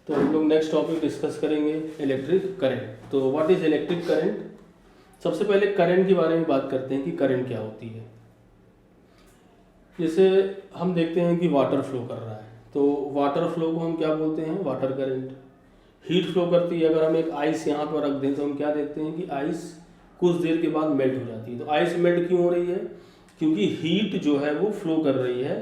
तो हम लोग नेक्स्ट टॉपिक डिस्कस करेंगे इलेक्ट्रिक करंट। तो व्हाट इज इलेक्ट्रिक करंट? सबसे पहले करंट के बारे में बात करते हैं कि करंट क्या होती है। जैसे हम देखते हैं कि वाटर फ्लो कर रहा है, तो वाटर फ्लो को हम क्या बोलते हैं? Water current. हीट फ्लो करती है, अगर हम एक आइस यहाँ पर रख दें तो हम क्या देखते हैं कि आइस कुछ देर के बाद मेल्ट हो जाती है। तो आइस मेल्ट क्यों हो रही है? क्योंकि हीट जो है वो फ्लो कर रही है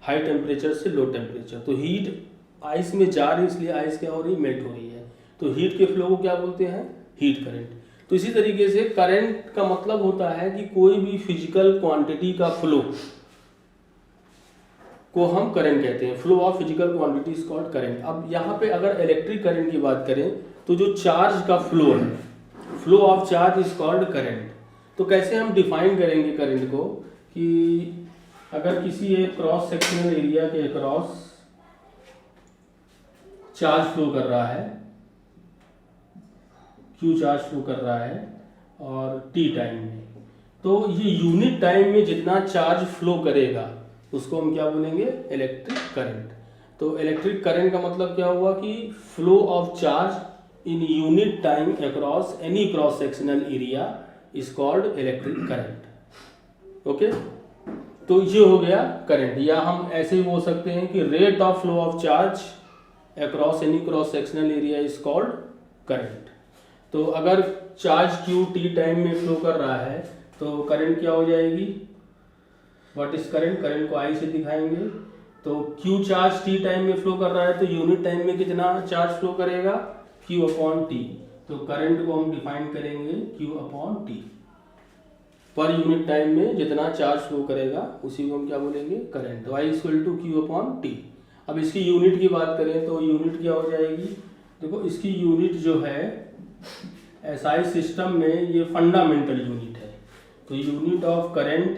हाई टेम्परेचर से लो टेम्परेचर। तो हीट आइस में जा रही है, इसलिए आइस क्या हो रही है? मेल्ट हो रही है। तो हीट के फ्लो को क्या बोलते हैं? Heat current. तो इसी तरीके से करंट का मतलब होता है कि कोई भी फिजिकल क्वांटिटी का फ्लो को हम करंट कहते हैं। Flow of physical quantity is called current. अब यहाँ पे अगर इलेक्ट्रिक करंट की बात करें तो जो चार्ज का फ्लो है, flow of charge is called current. तो कैसे हम डिफाइन करेंगे करंट को कि अगर किसी एक क्रॉस सेक्शनल एरिया के अक्रॉस चार्ज फ्लो कर रहा है, क्यू चार्ज फ्लो कर रहा है और टी टाइम में, तो ये यूनिट टाइम में जितना चार्ज फ्लो करेगा उसको हम क्या बोलेंगे? Electric current. तो इलेक्ट्रिक करंट का मतलब क्या हुआ कि flow of charge in unit time across any cross sectional area is called electric current. Okay, तो ये हो गया करंट। या हम ऐसे ही बोल सकते हैं कि rate of flow of charge across any cross sectional area is called current. तो अगर चार्ज क्यू टी टाइम में फ्लो कर रहा है तो करंट क्या हो जाएगी? What is current? करंट को आई से दिखाएंगे। तो क्यू चार्ज टी टाइम में फ्लो कर रहा है तो यूनिट टाइम में कितना चार्ज फ्लो करेगा? Q upon T. तो करंट को हम डिफाइन करेंगे Q upon T. Per unit time में जितना चार्ज फ्लो करेगा उसी को हम क्या बोलेंगे? करंट। तो I equal to Q upon T. अब इसकी यूनिट की बात करें तो यूनिट क्या हो जाएगी? देखो, इसकी यूनिट जो है एसआई सिस्टम में ये फंडामेंटल यूनिट है। तो unit of current,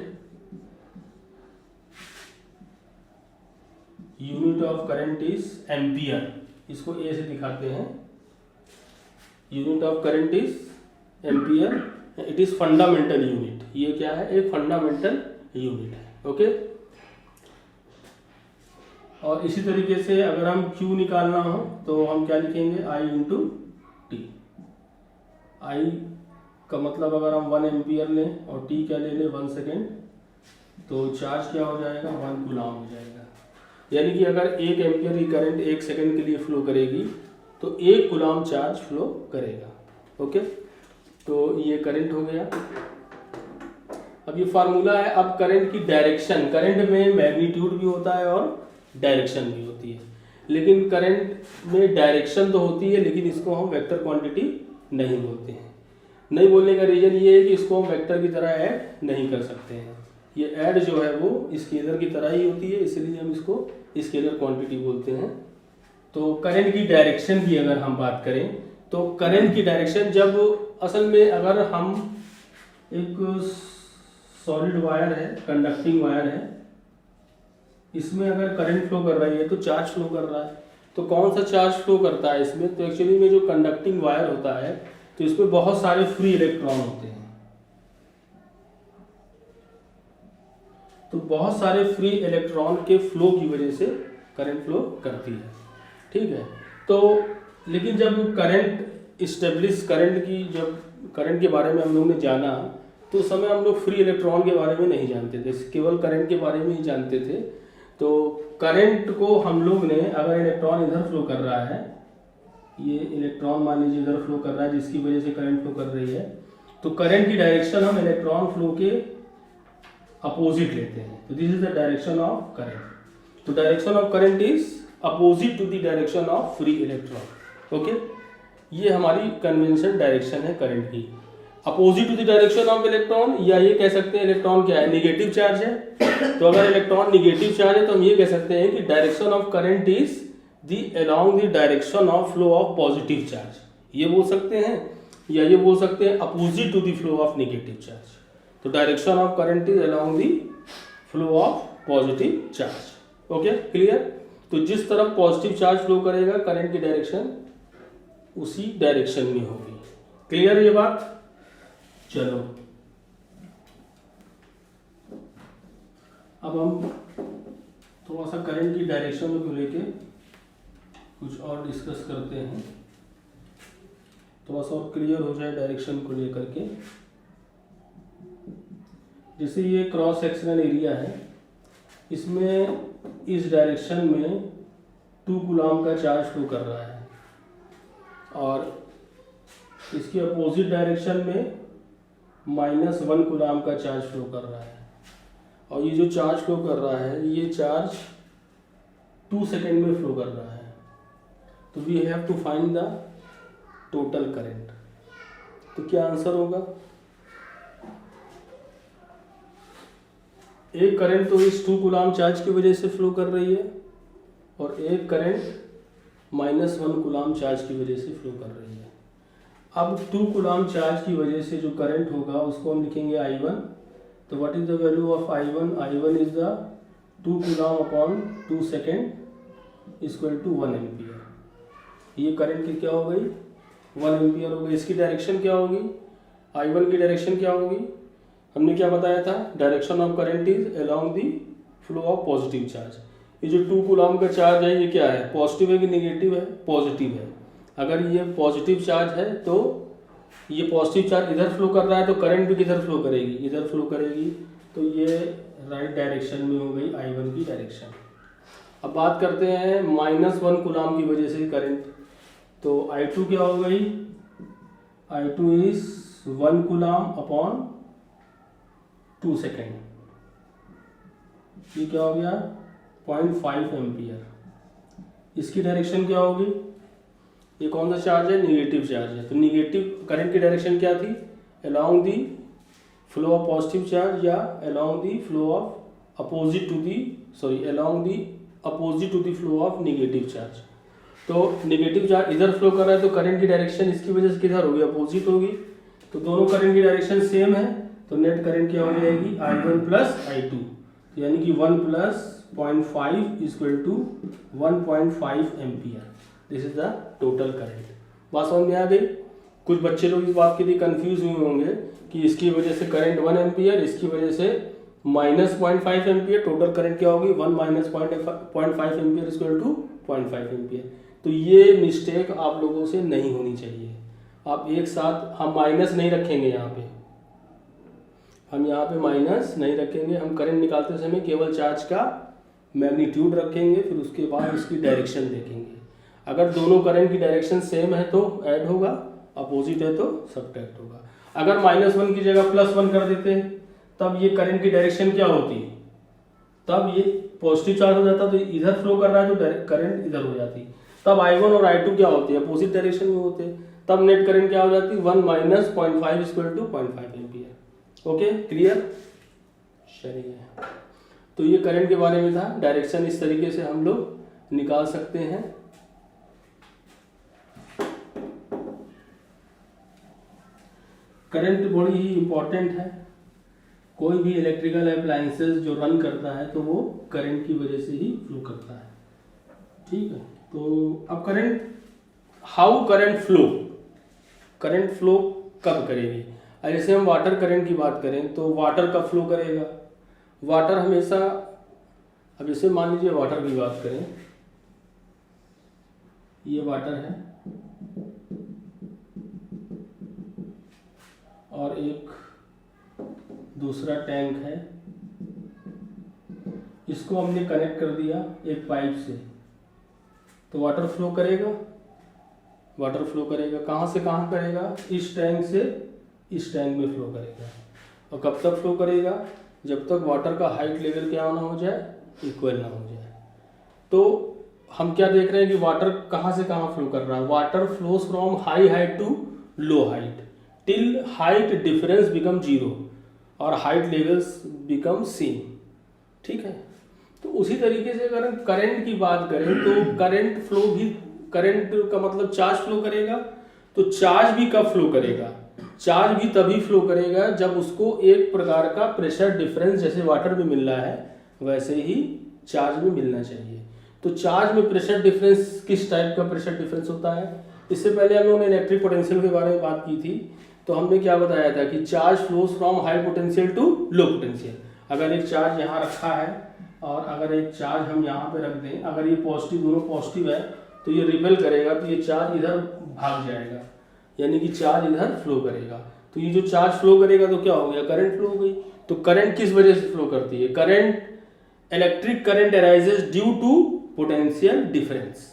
unit of current is ampere. इसको ए से दिखाते हैं। Unit of current is ampere, it is fundamental unit. ये क्या है? एक फंडामेंटल यूनिट है। ओके, और इसी तरीके से अगर हम Q निकालना हो तो हम क्या लिखेंगे? I into T. I का मतलब अगर हम 1 एम्पियर लें और T क्या ले लें? 1 सेकेंड, तो चार्ज क्या हो जाएगा? 1 कूलाम हो जाएगा। यानी कि अगर 1 एम्पियर की करंट 1 सेकेंड के लिए फ्लो करेगी तो 1 कूलाम चार्ज फ्लो करेगा। ओके, तो ये करंट हो गया। अब ये फार्मूला है। अब करंट की डायरेक्शन, करंट में मैग्नीट्यूड भी होता है और डायरेक्शन भी होती है, लेकिन करंट में डायरेक्शन तो होती है लेकिन इसको हम वेक्टर क्वांटिटी नहीं बोलते हैं। नहीं बोलने का रीजन ये है कि इसको हम वेक्टर की तरह ऐड नहीं कर सकते हैं। ये ऐड जो है वो स्केलर की तरह ही होती है, इसलिए हम इसको स्केलर क्वांटिटी बोलते हैं। तो करंट की डायरेक्शन की अगर हम बात करें तो करंट की डायरेक्शन, जब असल में अगर हम एक सॉलिड वायर है, कंडक्टिंग वायर है, इसमें अगर करंट फ्लो कर रही है तो चार्ज फ्लो कर रहा है। तो कौन सा चार्ज फ्लो करता है इसमें? तो एक्चुअली में जो कंडक्टिंग वायर होता है तो इसमें बहुत सारे फ्री इलेक्ट्रॉन होते हैं। तो बहुत सारे फ्री इलेक्ट्रॉन के फ्लो की वजह से करंट फ्लो करती है। ठीक है, तो लेकिन जब करंट इस्टेब्लिश, करंट के बारे में हम लोगों ने जाना तो उस समय हम लोग फ्री इलेक्ट्रॉन के बारे में नहीं जानते थे, केवल करंट के बारे में ही जानते थे। तो करंट को हम लोग ने, अगर इलेक्ट्रॉन इधर फ्लो कर रहा है, ये इलेक्ट्रॉन मान लीजिए इधर फ्लो कर रहा है जिसकी वजह से करंट फ्लो कर रही है, तो करंट की डायरेक्शन हम इलेक्ट्रॉन फ्लो के अपोजिट लेते हैं। तो this is the direction of current. तो direction of current is opposite to the direction of free electron. Okay, ये हमारी कन्वेंशन डायरेक्शन है करंट की। Opposite to the direction of electron, या ये कह सकते हैं इलेक्ट्रॉन क्या है? निगेटिव चार्ज है। तो अगर इलेक्ट्रॉन निगेटिव चार्ज है तो हम ये कह सकते हैं कि direction of current is the along the direction of flow of positive charge, ये बोल सकते हैं। या ये बोल सकते हैं opposite to the flow of negative charge. तो direction of current is along the flow of positive charge. Okay, clear? तो जिस तरफ पॉजिटिव चार्ज फ्लो करेगा करंट की डायरेक्शन उसी डायरेक्शन में होगी। क्लियर ये बात? चलो, अब हम थोड़ा सा करंट की डायरेक्शन को लेके कुछ और डिस्कस करते हैं, थोड़ा सा और क्लियर हो जाए डायरेक्शन को लेकर के। जैसे ये क्रॉस सेक्शनल एरिया है, इसमें इस डायरेक्शन में 2 कूलम का चार्ज फ्लो कर रहा है और इसके अपोजिट डायरेक्शन में -1 कूलम का चार्ज फ्लो कर रहा है। और ये जो चार्ज फ्लो कर रहा है, ये चार्ज 2 सेकेंड में फ्लो कर रहा है। तो we have to find the total current. तो क्या आंसर होगा? एक करंट तो इस 2 कूलम चार्ज की वजह से फ्लो कर रही है और एक करंट -1 कूलम चार्ज की वजह से फ्लो कर रही है। अब 2 कूलम चार्ज की वजह से जो करंट होगा उसको हम लिखेंगे I1। तो what is the value of I1? I1 is the 2 coulomb upon 2 second equal to 1 ampere. ये करंट की क्या हो गई? 1 एम्पियर हो गई। इसकी डायरेक्शन क्या होगी? I1 की डायरेक्शन क्या होगी? हमने क्या बताया था? Direction of current is along the flow of positive charge. ये जो 2 कूलम का चार्ज है, ये क्या है? पॉजिटिव है कि नेगेटिव है? पॉजिटिव है। अगर ये पॉजिटिव चार्ज है तो ये पॉजिटिव चार्ज इधर फ्लो कर रहा है, तो करंट भी किधर फ्लो करेगी? इधर फ्लो करेगी। तो ये राइट डायरेक्शन में हो गई I1 की डायरेक्शन। अब बात करते हैं -1 कूलम की वजह से करंट। तो I2 क्या हो गई? I2 is 1 coulomb upon 2 second. ये क्या हो गया? 0.5 एम्पियर। इसकी डायरेक्शन क्या होगी? ये कौन सा चार्ज है? नेगेटिव चार्ज है। तो नेगेटिव करंट की डायरेक्शन क्या थी? Along the flow of positive charge या along the flow of opposite to the along the opposite to the flow of negative charge. तो नेगेटिव चार्ज इधर फ्लो कर रहा है तो करंट की डायरेक्शन इसकी वजह से किधर होगी? अपोजिट होगी। तो दोनों करंट की डायरेक्शन सेम है, तो नेट करंट क्या हो जाएगी? I1 प्लस I2, यानी कि 1 plus 0.5 equal to 1.5 ampere. This is the total current. बात समझ में आ गई? कुछ बच्चे लोग इस बात के लिए कंफ्यूज हुए होंगे कि इसकी वजह से करंट 1 एम्पियर, इसकी वजह से -0.5 एम्पियर। टोटल करंट क्या होगी? 1 minus 0.5 ampere equal to 0.5 ampere. तो ये मिस्टेक आप लोगों से नहीं होनी चाहिए। आप एक साथ, हम माइनस नहीं रखेंगे यहाँ पे, हम यहाँ पे माइनस नहीं रखेंगे। हम करंट निकालते समय केवल चार्ज का मैग्नीट्यूड रखेंगे, फिर उसके बाद उसकी डायरेक्शन देखेंगे। अगर दोनों करंट की डायरेक्शन सेम है तो ऐड होगा, अपोजिट है तो सब्ट्रैक्ट होगा। अगर -1 की जगह +1 कर देते हैं तब ये करंट की डायरेक्शन क्या होती? तब ये पॉजिटिव चार्ज हो जाता, तो इधर फ्लो कर रहा है तो करंट इधर हो जाती। तब I1 और I2 क्या होती है? अपोजिट डायरेक्शन में होते। तब नेट करंट क्या हो जाती? 1 minus 0.5 equal to 0.5 ampere. Okay, clear? चलिए, तो ये करंट के बारे में था। डायरेक्शन इस तरीके से हम लोग निकाल सकते हैं। करंट बड़ी ही इम्पोर्टेंट है। कोई भी इलेक्ट्रिकल अप्लायंसेस जो रन करता है तो वो करंट की वजह से ही फ्लो करता है। ठीक है, तो अब current, how current flow, current flow कब करेगी? जैसे हम वाटर करंट की बात करें तो वाटर कब फ्लो करेगा? वाटर हमेशा, अब जैसे मान लीजिए वाटर की बात करें, ये वाटर है और एक दूसरा टैंक है, इसको हमने कनेक्ट कर दिया एक पाइप से, तो वाटर फ्लो करेगा? वाटर फ्लो करेगा। कहाँ से कहाँ करेगा? इस टैंक से इस टैंक में फ्लो करेगा। और कब तक फ्लो करेगा? जब तक वाटर का हाइट लेवल क्या ना हो जाए, इक्वल ना हो जाए। तो हम क्या देख रहे हैं कि वाटर कहाँ से कहाँ फ्लो कर रहा है? Water flows from high height to low height till height difference become 0 और हाइट लेवल्स बिकम सेम। ठीक है, तो उसी तरीके से अगर करंट की बात करें तो करंट फ्लो भी, करंट का मतलब चार्ज फ्लो करेगा, तो चार्ज भी कब फ्लो करेगा? चार्ज भी तभी फ्लो करेगा जब उसको एक प्रकार का प्रेशर डिफरेंस, जैसे वाटर में मिल रहा है वैसे ही चार्ज में मिलना चाहिए। तो चार्ज में प्रेशर डिफरेंस किस टाइप का प्रेशर डिफरेंस होता है? इससे पहले हम लोगों ने इलेक्ट्रिक पोटेंशियल के बारे में बात की थी, तो हमने क्या बताया था कि charge flows from high potential to low potential. अगर एक चार्ज यहाँ रखा है और अगर एक चार्ज हम यहाँ पे रख दें, अगर ये पॉजिटिव, दोनों पॉजिटिव है, तो ये रिपेल करेगा, तो ये चार्ज इधर भाग जाएगा, यानी कि चार्ज इधर फ्लो करेगा। तो ये जो चार्ज फ्लो करेगा तो क्या हो गया, करंट फ्लो हो गई। तो करंट किस वजह से फ्लो करती है, current, electric current arises due to potential difference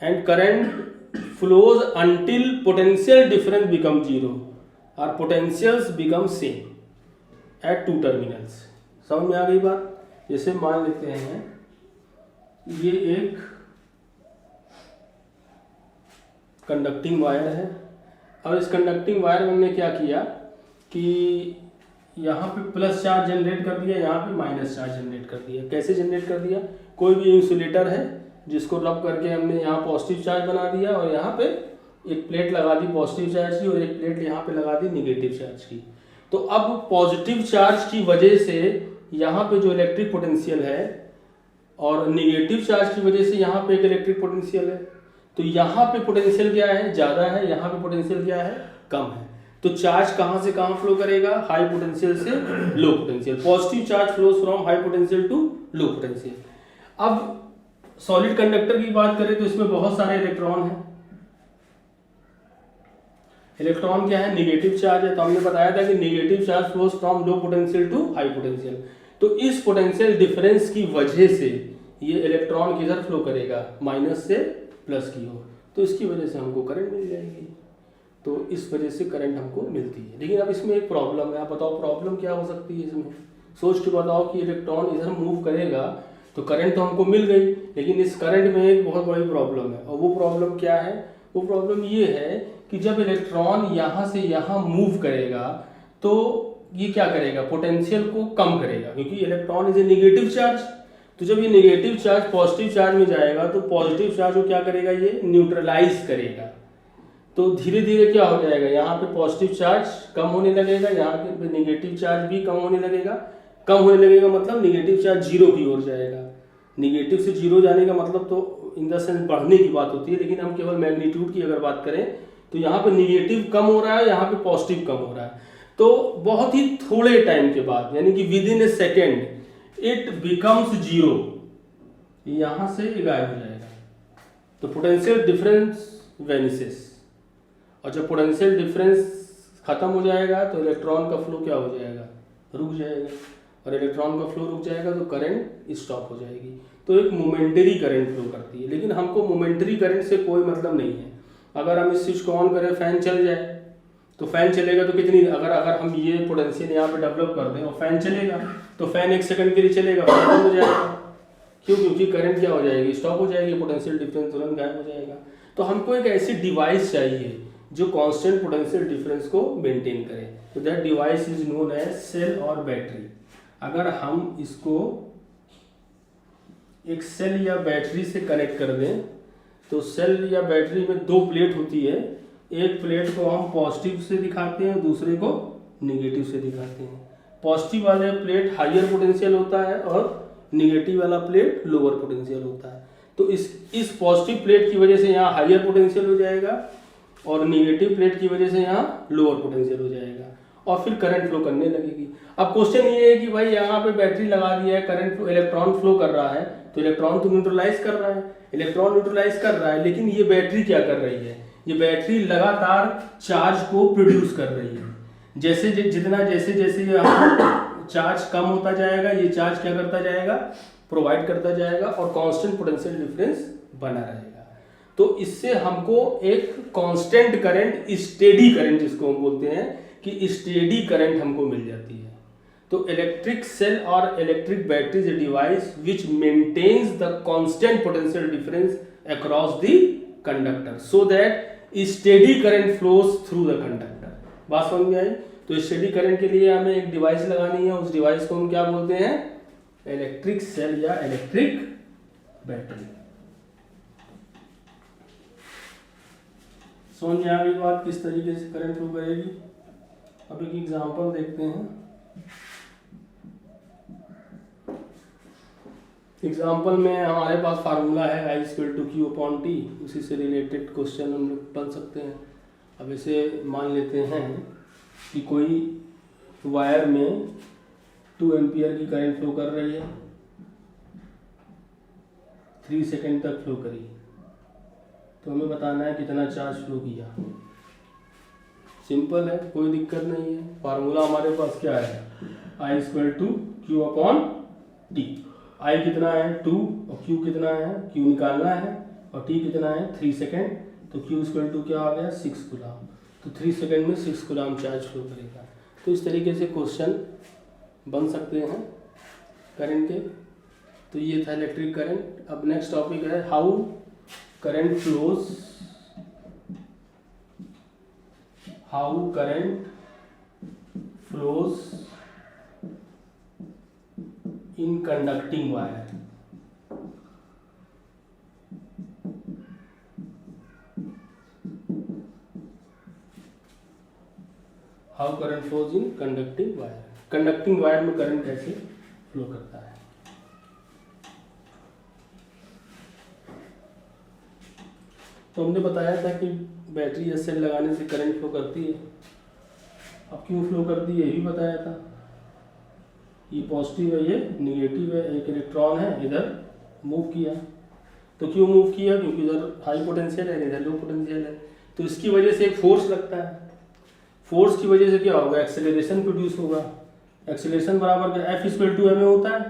and current flows until potential difference become zero और potentials become same at two terminals. समझ में आ गई बात। जैसे मान लेते हैं ये एक कंडक्टिंग वायर है। अब इस कंडक्टिंग वायर में हमने क्या किया कि यहाँ पे प्लस चार्ज जनरेट कर दिया, यहाँ पे माइनस चार्ज जनरेट कर दिया। कैसे जनरेट कर दिया, कोई भी इंसुलेटर है जिसको रब करके हमने यहाँ पॉजिटिव चार्ज बना दिया और यहाँ पे एक प्लेट लगा दी पॉजिटिव चार्ज की और एक प्लेट यहाँ पे लगा दी नेगेटिव चार्ज की। तो अब पॉजिटिव चार्ज की वजह से यहाँ पे जो इलेक्ट्रिक पोटेंशियल है और नेगेटिव चार्ज की वजह से यहाँ पे एक इलेक्ट्रिक पोटेंशियल है। तो यहाँ पे पोटेंशियल क्या है, ज़्यादा है, यहाँ पे पोटेंशियल क्या है, कम है। तो चार्ज कहाँ से कहाँ फ्लो करेगा, हाई पोटेंशियल से low potential. Positive charge flows from high potential to low potential. अब सॉलिड कंडक्टर की बात करें तो इसमें बहुत सारे इलेक्ट्रॉन हैं। इलेक्ट्रॉन क्या है, नेगेटिव चार्ज है। तो हमने बताया था कि negative charge flows from low potential to high potential. तो इस पोटेंशियल डिफरेंस की वजह से ये इलेक्ट्रॉन किधर फ्लो करेगा, माइनस से प्लस की ओर। तो इसकी वजह से हमको करंट मिल जाएगी। तो इस वजह से करंट हमको मिलती है। लेकिन अब इसमें एक प्रॉब्लम है। आप बताओ प्रॉब्लम क्या हो सकती है इसमें, सोच के बताओ कि इलेक्ट्रॉन इधर मूव करेगा तो करंट तो हमको मिल गई, लेकिन इस करंट में एक बहुत बड़ी प्रॉब्लम है। और वो प्रॉब्लम क्या है, वो प्रॉब्लम ये है कि जब इलेक्ट्रॉन यहाँ से यहाँ मूव करेगा तो ये क्या करेगा, पोटेंशियल को कम करेगा, क्योंकि electron is a negative charge. तो जब ये नेगेटिव चार्ज पॉजिटिव चार्ज में जाएगा तो पॉजिटिव चार्ज को क्या करेगा, ये न्यूट्रलाइज करेगा। तो धीरे धीरे क्या हो जाएगा, यहाँ पे पॉजिटिव चार्ज कम होने लगेगा, यहाँ पे नेगेटिव चार्ज भी कम होने लगेगा। कम होने लगेगा मतलब नेगेटिव चार्ज जीरो की ओर जाएगा। नेगेटिव से जीरो जाने का मतलब तो इन द सेंस बढ़ने की बात होती है, लेकिन हम केवल मैग्नीट्यूड की अगर बात करें तो यहाँ पे नेगेटिव कम हो रहा है, यहाँ पे पॉजिटिव कम हो रहा है। तो बहुत ही थोड़े टाइम के बाद, यानी कि with in A second it becomes zero, यहां से गायब हो जाएगा। तो पोटेंशियल डिफरेंस वेनिसेस, और जब पोटेंशियल डिफरेंस खत्म हो जाएगा तो इलेक्ट्रॉन का फ्लो क्या हो जाएगा, रुक जाएगा। और इलेक्ट्रॉन का फ्लो रुक जाएगा तो करंट स्टॉप हो जाएगी। तो एक मोमेंटरी करंट फ्लो करती है। लेकिन हमको मोमेंटरी करंट से कोई मतलब नहीं है। अगर हम इस स्विच को ऑन करें, फैन चल जाए, तो फैन चलेगा तो कितनी, अगर हम ये पोटेंशियल यहाँ पे डेवलप कर दें और फैन चलेगा तो फैन एक सेकंड के लिए चलेगा, फिर बंद हो जाएगा। क्यों, क्योंकि करंट क्या हो जाएगी, स्टॉप हो जाएगी, पोटेंशियल डिफरेंस तुरंत गायब हो जाएगा। तो हमको एक ऐसी डिवाइस चाहिए जो कांस्टेंट पोटेंशियल डिफरेंस को मेंटेन करे। तो that device is known as cell और बैटरी। अगर हम इसको एक सेल या बैटरी से कनेक्ट कर दें तो सेल या बैटरी में दो प्लेट होती है। एक प्लेट को हम पॉजिटिव से दिखाते हैं, दूसरे को निगेटिव से दिखाते हैं। पॉजिटिव वाले प्लेट हाईयर पोटेंशियल होता है और निगेटिव वाला प्लेट लोअर पोटेंशियल होता है। तो इस पॉजिटिव प्लेट की वजह से यहाँ हाईयर पोटेंशियल हो जाएगा और निगेटिव प्लेट की वजह से यहाँ लोअर पोटेंशियल हो जाएगा और फिर करंट फ्लो करने लगेगी। अब क्वेश्चन ये है कि भाई यहाँ पे बैटरी लगा दिया है, करंट फ्लो, इलेक्ट्रॉन फ्लो कर रहा है, तो इलेक्ट्रॉन तो न्यूट्रलाइज कर रहा है, इलेक्ट्रॉन न्यूट्रलाइज कर रहा है, लेकिन ये बैटरी क्या कर रही है, ये बैटरी लगातार चार्ज को प्रोड्यूस कर रही है। जैसे जैसे ये चार्ज कम होता जाएगा, ये चार्ज क्या करता जाएगा, प्रोवाइड करता जाएगा और कांस्टेंट पोटेंशियल डिफरेंस बना रहेगा। तो इससे हमको एक कांस्टेंट करंट, स्टेडी करंट जिसको हम बोलते हैं कि स्टेडी करंट हमको मिल जाती है। तो इलेक्ट्रिक सेल और electric battery is a device which maintains the constant potential difference across the conductor so that steady current flows through the conductor. बात समझ में आई। तो स्टेडी करंट के लिए हमें एक डिवाइस लगानी है, उस डिवाइस को हम क्या बोलते हैं, इलेक्ट्रिक सेल या इलेक्ट्रिक बैटरी। समझ में आ गई बात किस तरीके से करंट फ्लो करेगी। अब एक एग्जांपल देखते हैं। एग्जाम्पल में हमारे पास फार्मूला है I = Q/T, उसी से रिलेटेड क्वेश्चन हम लोग बन सकते हैं। अब इसे मान लेते हैं कि कोई वायर में 2 एम्पियर की करंट फ्लो कर रही है, 3 सेकेंड तक फ्लो करी। तो हमें बताना है कितना चार्ज फ्लो किया। सिंपल है, कोई दिक्कत नहीं है। फार्मूला हमारे पास क्या है, I/Q/Q/T। I कितना है 2 और Q कितना है, Q निकालना है, और T कितना है 3 सेकेंड, तो Q क्या आ गया 6 कूलम। तो 3 सेकेंड में 6 कूलम चार्ज फ्लो करेगा। तो इस तरीके से क्वेश्चन बन सकते हैं करंट के। तो ये था इलेक्ट्रिक करंट। अब नेक्स्ट टॉपिक है how current flows in conducting wire. How current flows in conducting wire, conducting wire में करंट कैसे फ्लो करता है। तो हमने बताया था कि बैटरी या सेल लगाने से करंट फ्लो करती है। अब क्यों फ्लो करती है ये भी बताया था। ये पॉजिटिव है, ये निगेटिव है, एक इलेक्ट्रॉन है इधर मूव किया। तो क्यों मूव किया, क्योंकि इधर हाई पोटेंशियल है, इधर लो पोटेंशियल है। तो इसकी वजह से एक फोर्स लगता है। फोर्स की वजह से क्या होगा, एक्सेलरेशन प्रोड्यूस होगा। एक्सेलरेशन बराबर क्या, F/ma होता है।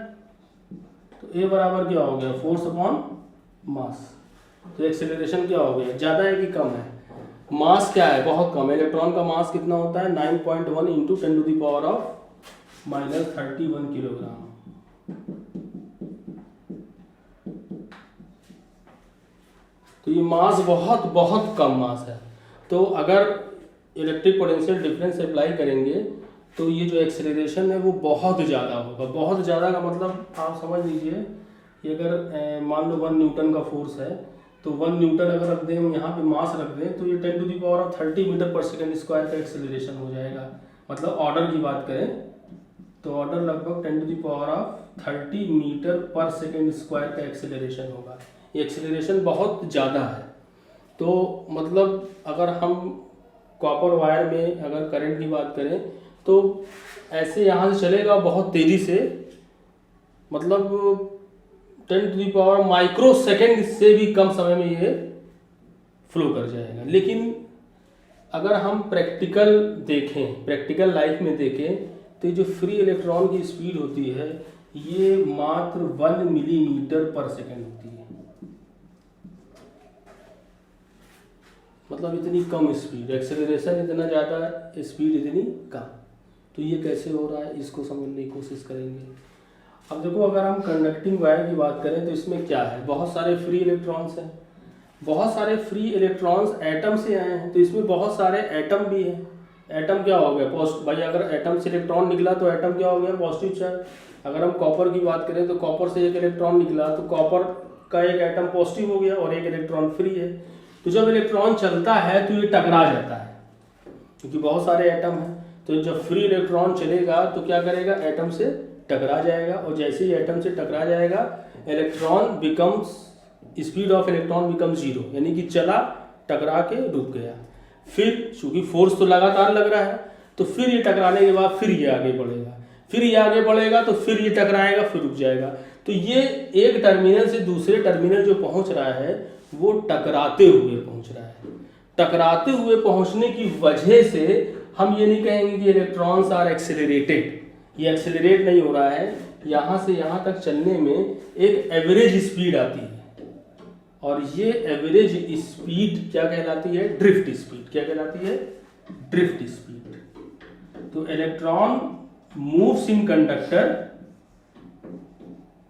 तो A बराबर क्या हो गया, फोर्स अपॉन मास। तो एक्सेलरेशन क्या हो गया, ज़्यादा है कि कम है। मास क्या है, बहुत कम है। इलेक्ट्रॉन का मास कितना होता है 9.1 इंटू 10⁻³ किलोग्राम। तो ये मास बहुत बहुत कम मास है। तो अगर इलेक्ट्रिक पोटेंशियल डिफरेंस अप्लाई करेंगे तो ये जो एक्सेलरेशन है वो बहुत ज़्यादा होगा। बहुत ज़्यादा का मतलब आप समझ लीजिए कि अगर मान लो 1 न्यूटन का फोर्स है, तो 1 न्यूटन अगर रख दें हम यहाँ पे मास रख दें, तो ये 10⁻30 मीटर पर सेकेंड स्क्वायर का एक्सेलरेशन हो जाएगा। मतलब ऑर्डर की बात करें तो ऑर्डर लगभग 10⁻30 मीटर पर सेकेंड स्क्वायर का एक्सेलरेशन होगा। ये एक्सेलरेशन बहुत ज़्यादा है। तो मतलब अगर हम कॉपर वायर में अगर करंट की बात करें तो ऐसे यहाँ से चलेगा बहुत तेज़ी से, मतलब 10⁻⁻ माइक्रो सेकेंड से भी कम समय में ये फ्लो कर जाएगा। लेकिन अगर हम प्रैक्टिकल देखें, प्रैक्टिकल लाइफ में देखें, तो ये जो फ्री इलेक्ट्रॉन की स्पीड होती है ये मात्र 1 मिलीमीटर पर सेकेंड होती है। मतलब इतनी कम स्पीड, एक्सेलरेशन इतना ज़्यादा, स्पीड इतनी कम। तो ये कैसे हो रहा है इसको समझने की कोशिश करेंगे। अब देखो, अगर हम कंडक्टिंग वायर की बात करें तो इसमें क्या है, बहुत सारे फ्री इलेक्ट्रॉन्स हैं। बहुत सारे फ्री इलेक्ट्रॉन्स एटम से आए हैं, तो इसमें बहुत सारे एटम भी हैं। एटम क्या हो गया, भाई अगर एटम से इलेक्ट्रॉन निकला तो एटम क्या हो गया, पॉजिटिव चार्ज। अगर हम कॉपर की बात करें तो कॉपर से एक इलेक्ट्रॉन निकला तो कॉपर का एक एटम पॉजिटिव हो गया और एक इलेक्ट्रॉन फ्री है। तो जब इलेक्ट्रॉन चलता है तो ये टकरा जाता है, क्योंकि बहुत सारे एटम हैं। तो जब फ्री इलेक्ट्रॉन चलेगा तो क्या करेगा, एटम से टकरा जाएगा, और जैसे ही एटम से टकरा जाएगा electron becomes, speed of electron become 0, यानी कि चला, टकरा के रुक गया। फिर चूंकि फोर्स तो लगातार लग रहा है, तो फिर ये टकराने के बाद फिर ये आगे बढ़ेगा, फिर ये आगे बढ़ेगा, तो फिर ये टकराएगा, फिर रुक जाएगा। तो ये एक टर्मिनल से दूसरे टर्मिनल जो पहुंच रहा है वो टकराते हुए पहुंच रहा है। टकराते हुए पहुंचने की वजह से हम ये नहीं कहेंगे कि इलेक्ट्रॉन्स आर एक्सेलरेटेड। ये एक्सेलरेट नहीं हो रहा है, यहाँ से यहाँ तक चलने में एक एवरेज स्पीड आती है, और ये एवरेज स्पीड क्या कहलाती है, ड्रिफ्ट स्पीड। क्या कहलाती है, ड्रिफ्ट स्पीड। तो electron moves in conductor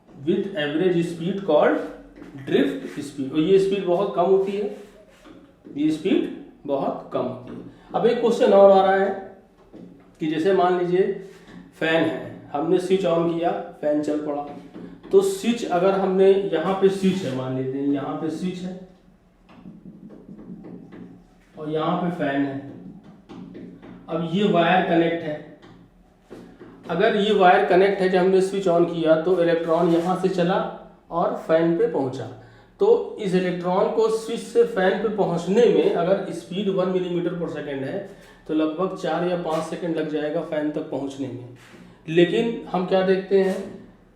with average speed called drift speed. और ये स्पीड बहुत कम होती है, ये स्पीड बहुत कम होती है। अब एक क्वेश्चन और आ रहा है कि जैसे मान लीजिए फैन है, हमने स्विच ऑन किया, फैन चल पड़ा। तो स्विच अगर हमने यहाँ पे स्विच है, मान लेते हैं यहाँ पे स्विच है और यहाँ पे फैन है। अब ये वायर कनेक्ट है। अगर ये वायर कनेक्ट है, जब हमने स्विच ऑन किया तो इलेक्ट्रॉन यहाँ से चला और फैन पे पहुंचा। तो इस इलेक्ट्रॉन को स्विच से फैन पे पहुंचने में अगर स्पीड 1 मिलीमीटर पर सेकेंड है तो लगभग 4 या 5 सेकेंड लग जाएगा फैन तक पहुंचने में। लेकिन हम क्या देखते हैं,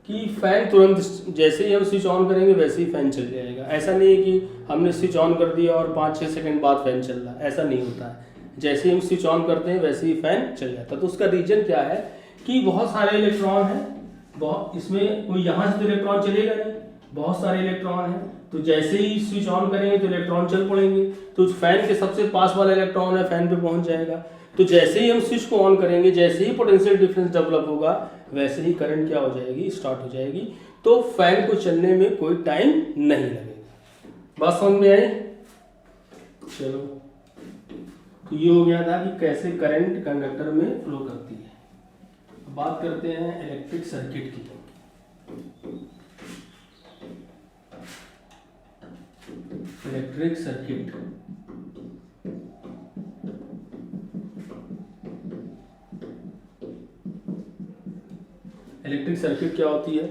कि फैन तुरंत जैसे ही हम स्विच ऑन करेंगे वैसे ही फैन चल जाएगा। ऐसा नहीं है कि हमने स्विच ऑन कर दिया और 5-6 सेकंड बाद फैन चल रहा है, ऐसा नहीं होता है। जैसे ही हम स्विच ऑन करते हैं वैसे ही फैन चल जाता है। तो उसका रीजन क्या है कि बहुत सारे इलेक्ट्रॉन हैं, बहुत इसमें कोई यहाँ से तो इलेक्ट्रॉन चलेगा नहीं, बहुत सारे इलेक्ट्रॉन हैं, तो जैसे ही स्विच ऑन करेंगे तो इलेक्ट्रॉन चल पड़ेंगे, तो फैन के सबसे पास वाला इलेक्ट्रॉन है फैन पे पहुंच जाएगा। तो जैसे ही हम स्विच को ऑन करेंगे, जैसे ही पोटेंशियल डिफरेंस डेवलप होगा, वैसे ही करंट क्या हो जाएगी, स्टार्ट हो जाएगी। तो फैन को चलने में कोई टाइम नहीं लगेगा। बात समझ में आई? चलो, तो ये हो गया था कि कैसे करंट कंडक्टर में फ्लो करती है। अब बात करते हैं इलेक्ट्रिक सर्किट की। इलेक्ट्रिक सर्किट इलेक्ट्रिक सर्किट क्या होती है?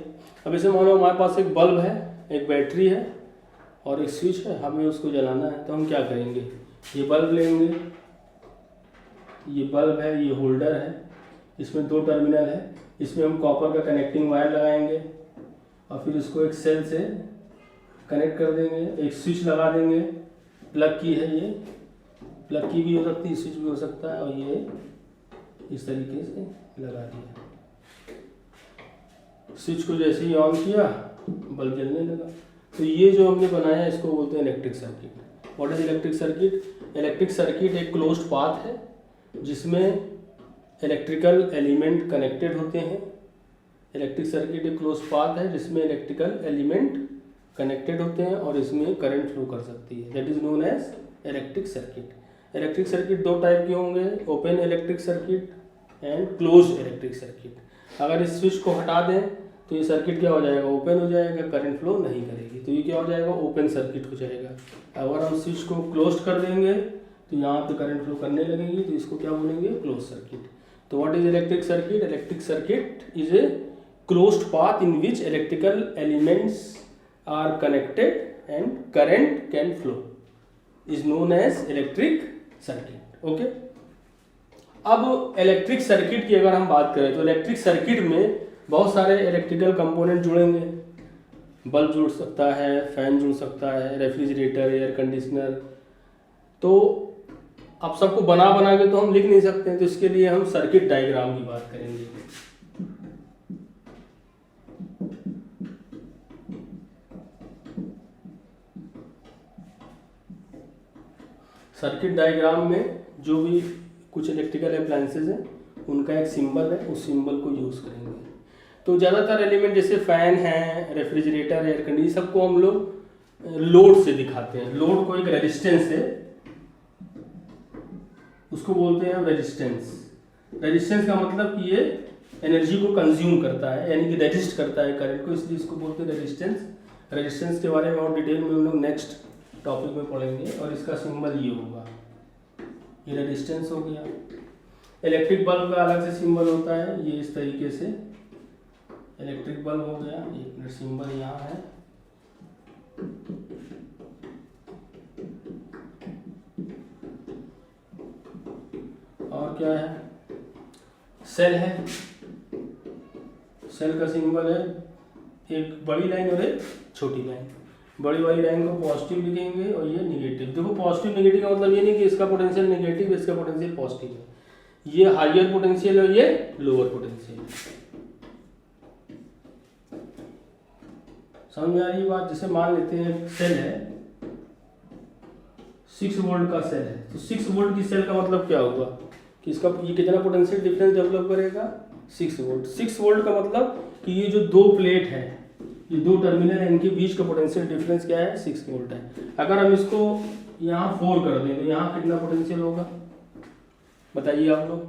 अब इसे मानो हमारे पास एक बल्ब है, एक बैटरी है और एक स्विच है, हमें उसको जलाना है। तो हम क्या करेंगे, ये बल्ब लेंगे, ये बल्ब है, ये होल्डर है, इसमें 2 टर्मिनल है, इसमें हम कॉपर का कनेक्टिंग वायर लगाएंगे और फिर इसको एक सेल से कनेक्ट कर देंगे, एक स्विच लगा देंगे, प्लग की है, ये प्लग की भी हो सकती है, स्विच भी हो सकता है, और ये इस तरीके से लगा दिया। स्विच को जैसे ही ऑन किया बल्ब जलने लगा। तो ये जो हमने बनाया है इसको बोलते हैं electric circuit. What is electric circuit? Electric circuit एक क्लोज्ड पाथ है जिसमें इलेक्ट्रिकल एलिमेंट कनेक्टेड होते हैं। इलेक्ट्रिक सर्किट एक क्लोज्ड पाथ है जिसमें इलेक्ट्रिकल एलिमेंट कनेक्टेड होते हैं और इसमें करंट फ्लो कर सकती है, that is known as electric circuit. Electric circuit 2 type के होंगे, open electric circuit and closed electric circuit. अगर इस स्विच को हटा दें तो ये सर्किट क्या हो जाएगा, ओपन हो जाएगा, करंट फ्लो नहीं करेगी, तो ये क्या हो जाएगा, ओपन सर्किट हो जाएगा। अगर हम स्विच को क्लोज कर देंगे तो यहाँ पे करंट फ्लो करने लगेगी, तो इसको क्या बोलेंगे, क्लोज सर्किट। तो what is electric circuit? Electric circuit is a closed path in which electrical elements are connected and current can flow, is known as electric circuit. Okay, अब इलेक्ट्रिक सर्किट की अगर हम बात करें तो इलेक्ट्रिक सर्किट में बहुत सारे इलेक्ट्रिकल कंपोनेंट जुड़ेंगे। बल्ब जुड़ सकता है, फैन जुड़ सकता है, रेफ्रिजरेटर, एयर कंडीशनर। तो अब सबको बना बना के तो हम लिख नहीं सकते, तो इसके लिए हम सर्किट डायग्राम की बात करेंगे। सर्किट डायग्राम में जो भी कुछ इलेक्ट्रिकल अप्लायंसेज हैं उनका एक सिंबल है, उस सिंबल को यूज करेंगे। तो ज़्यादातर एलिमेंट जैसे फैन है, रेफ्रिजरेटर, एयर कंडीशनर, सबको हम लोग लोड से दिखाते हैं। लोड को एक रेजिस्टेंस है, उसको बोलते हैं रेजिस्टेंस। रेजिस्टेंस का मतलब कि ये एनर्जी को कंज्यूम करता है, यानी कि रेजिस्ट करता है करंट को, इसलिए इसको बोलते हैं रेजिस्टेंस। रेजिस्टेंस के बारे में और डिटेल में हम लोग नेक्स्ट टॉपिक में पढ़ेंगे। और इसका सिंबल ये होगा, ये रेजिस्टेंस हो गया। इलेक्ट्रिक बल्ब का अलग से सिंबल होता है, ये इस तरीके से इलेक्ट्रिक बल्ब हो गया। एक मिनट, सिंबल यहाँ है, और क्या है, सेल है। सेल का सिंबल है एक बड़ी लाइन और एक छोटी लाइन। बड़ी वाली लाइन को पॉजिटिव लिखेंगे और ये निगेटिव। देखो पॉजिटिव निगेटिव का मतलब ये नहीं कि इसका पोटेंशियल निगेटिव है, इसका पोटेंशियल पॉजिटिव है। ये हायर पोटेंशियल है, ये लोअर पोटेंशियल है। समझ में आ रही बात? जैसे मान लेते हैं सेल है, 6 वोल्ट का सेल है, तो 6 वोल्ट की सेल का मतलब क्या होगा कि इसका ये कितना पोटेंशियल डिफरेंस डेवलप करेगा, 6 वोल्ट। 6 वोल्ट का मतलब कि ये जो 2 प्लेट है, ये 2 टर्मिनल है, इनके बीच का पोटेंशियल डिफरेंस क्या है, 6 वोल्ट है। अगर हम इसको यहाँ 4 कर दें तो यहाँ कितना पोटेंशियल होगा, बताइए आप लोग,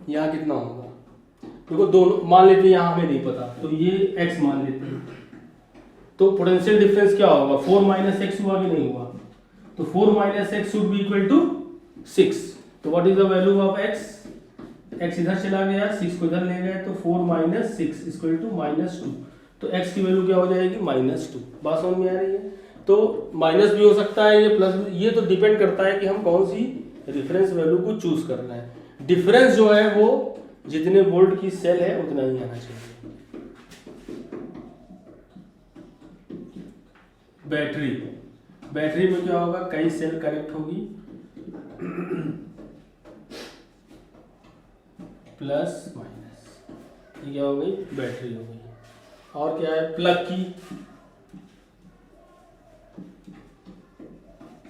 यहाँ कितना होगा? देखो दोनों मान लेते हैं, यहाँ हमें नहीं पता, तो ये x मान लेते हैं, तो पोटेंशियल डिफरेंस क्या होगा, 4 माइनस एक्स हुआ कि नहीं हुआ? तो 4 minus x should be equal to 6। तो what is the value of x? x इधर चला गया, 6 को इधर ले गए, तो 4 माइनस 6 इक्वल टू -2। तो x की वैल्यू क्या हो जाएगी, -2। बात समझ में आ रही है? तो माइनस भी हो सकता है, ये प्लस, ये तो डिपेंड करता है कि हम कौन सी रेफरेंस वैल्यू को चूज करना है। डिफरेंस जो है वो जितने वोल्ट की सेल है उतना ही आना चाहिए। बैटरी, बैटरी में क्या होगा, कई सेल कनेक्ट होगी, प्लस माइनस, ये क्या हो गई, बैटरी हो गई। और क्या है, प्लग की,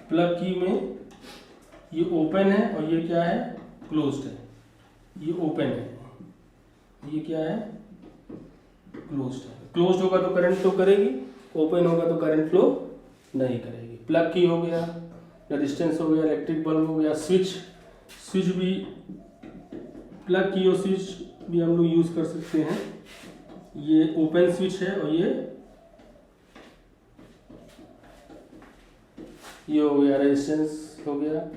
प्लग की में ये ओपन है और ये क्या है, क्लोज्ड है। ये ओपन है, ये क्या है, क्लोज्ड है। क्लोज्ड होगा तो करंट फ्लो करेगी, ओपन होगा तो करंट फ्लो नहीं करेगी। प्लग की हो गया, रेजिस्टेंस हो गया, इलेक्ट्रिक बल्ब हो गया, स्विच, स्विच भी प्लग की और स्विच भी हम लोग यूज कर सकते हैं। ये ओपन स्विच है और ये हो गया रेजिस्टेंस हो गया।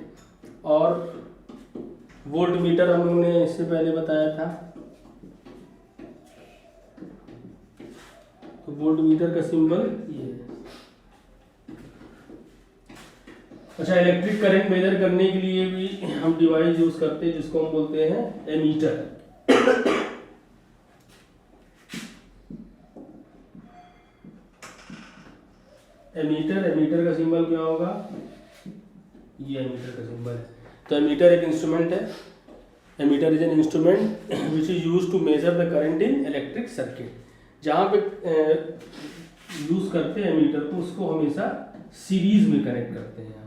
और वोल्ट मीटर हम लोगों ने इससे पहले बताया था, तो वोल्ट मीटर का सिंबल ये है। अच्छा, इलेक्ट्रिक करंट मेजर करने के लिए भी हम डिवाइस यूज करते हैं जिसको हम बोलते हैं एमीटर। एमीटर, एमीटर का सिंबल क्या होगा, ये एमीटर का सिंबल है। तो एमीटर एक इंस्ट्रूमेंट है। Ammeter is an instrument which is use to measure the current in electric circuit. जहाँ पे यूज करते हैं एमीटर को, उसको हमेशा सीरीज में कनेक्ट करते हैं।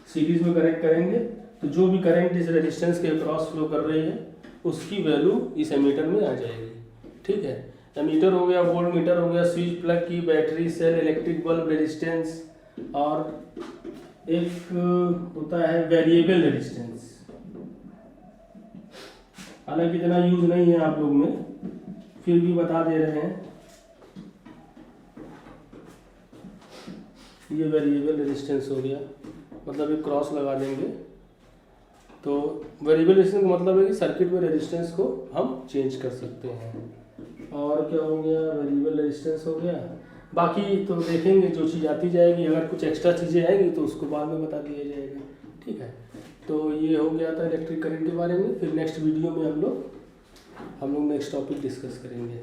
सीरीज में कनेक्ट करेंगे तो जो भी करंट इस रेजिस्टेंस के अक्रॉस फ्लो कर रही है उसकी वैल्यू इस एमीटर में आ जाएगी। ठीक है, एमीटर हो गया, वोल्ट मीटर हो गया, switch, plug key, battery, cell, electric bulb, resistance, और एक होता है वेरिएबल रेजिस्टेंस। हालांकि इतना यूज नहीं है आप लोग में, फिर भी बता दे रहे हैं। ये वेरिएबल रेजिस्टेंस हो गया, मतलब एक क्रॉस लगा देंगे तो वेरिएबल रेजिस्टेंस का मतलब है कि सर्किट में रेजिस्टेंस को हम चेंज कर सकते हैं। और क्या हो गया, वेरिएबल रेजिस्टेंस हो गया। बाकी तो देखेंगे, जो चीज़ आती जाएगी, अगर कुछ एक्स्ट्रा चीज़ें आएंगी तो उसको बाद में बता दिया जाएगा। ठीक है, तो ये हो गया था इलेक्ट्रिक करंट के बारे में। फिर नेक्स्ट वीडियो में हम लोग नेक्स्ट टॉपिक डिस्कस करेंगे।